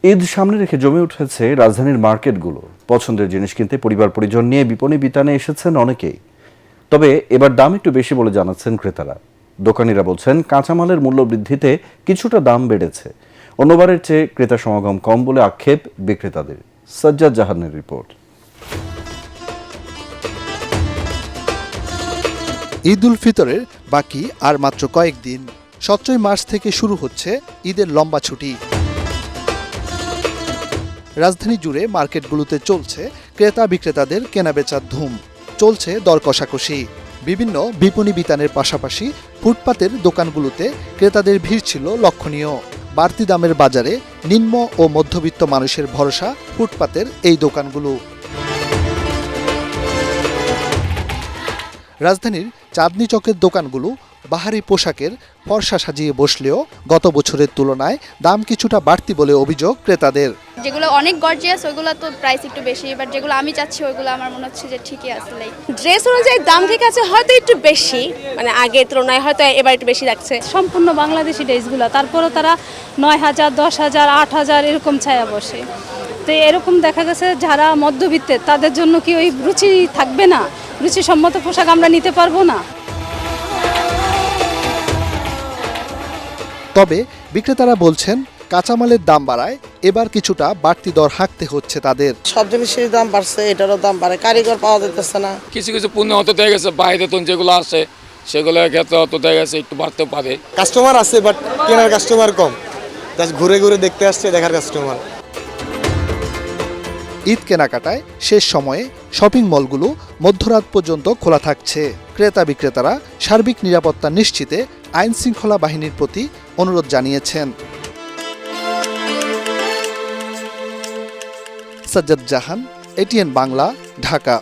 ঈদ সামনে রেখে জমে উঠেছে রাজধানীর মার্কেটগুলো। পছন্দের জিনিস কিনতে পরিবার পরিজন নিয়ে বিপণী বিতানে এসেছেন অনেকেই। তবে এবার দাম একটু বেশি বলে জানাচ্ছেন ক্রেতারা। দোকানিরা বলছেন কাঁচামালের মূল্য বৃদ্ধিতে কিছুটা দাম বেড়েছে। অন্যবারের চেয়ে ক্রেতা সমাগম কম বলে আক্ষেপ বিক্রেতাদের। সাজ্জাদ জাহানের রিপোর্ট। ঈদ উল ফিতরের বাকি আর মাত্র কয়েকদিন। 17 মার্চ থেকে শুরু হচ্ছে ঈদের লম্বা ছুটি। রাজধানী জুড়ে মার্কেটগুলোতে চলছে ক্রেতা বিক্রেতাদের কেনাবেচার ধুম। চলছে দর কষাকষি। বিভিন্ন বিপণী বিতানের পাশাপাশি ফুটপাতের দোকানগুলোতে ক্রেতাদের ভিড় ছিল লক্ষণীয়। বাড়তি দামের বাজারে নিম্ন ও মধ্যবিত্ত মানুষের ভরসা ফুটপাতের এই দোকানগুলো। রাজধানীর চাঁদনী চকের দোকানগুলো বাহারি পোশাকের ফর্সা সাজিয়ে বসলেও গত বছরের তুলনায় দাম কিছুটা বাড়তি বলে অভিযোগ ক্রেতাদের। যেগুলো অনেক গর্জিয়াস ওইগুলো তো প্রাইস একটু বেশি, বাট যেগুলো আমি চাচ্ছি ওইগুলো আমার মনে হচ্ছে যে ঠিকই আছে। ড্রেস অনুযায়ী দাম ঠিক আছে, হয়তো একটু বেশি, মানে আগের তুলনায় হয়তো এবার একটু বেশি লাগছে। সম্পূর্ণ বাংলাদেশি ড্রেসগুলো, তারপরও তারা 9,000, 10,000, 8,000 এরকম ছায়া বসে। তো এরকম দেখা গেছে যারা মধ্যবিত্তের তাদের জন্য কি ওই রুচি থাকবে না? রুচিসম্মত পোশাক আমরা নিতে পারবো না? তবে বিক্রেতারা বলছেন কাঁচামালের দাম বাড়ায় এবার কিছুটা বাড়তি দর হাঁকতে হচ্ছে তাদের। সব জিনিসের দাম বাড়ছে, এটারও দাম বাড়ে, কারিগর পাওয়া যাচ্ছে না। কিছু কিছু পণ্য হতে দেখা গেছে বাইরে তো যেগুলো আসে সেগুলোর ক্ষেত্রে হতে দেখা গেছে একটু বাড়তে পারে। কাস্টমার আছে বাট কেনার কাস্টমার কম, জাস্ট ঘুরে ঘুরে দেখতে আসছে, দেখার কাস্টমার। ঈদ কেনাকাটায় শেষ সময়ে শপিং মলগুলো মধ্যরাত পর্যন্ত খোলা থাকছে। ক্রেতা বিক্রেতারা সার্বিক নিরাপত্তা নিশ্চিতে আইন শৃঙ্খলা বাহিনীর প্রতি অনুরোধ জানিয়েছেন। সাজ্জাদ জাহান, এটিএন বাংলা, ঢাকা।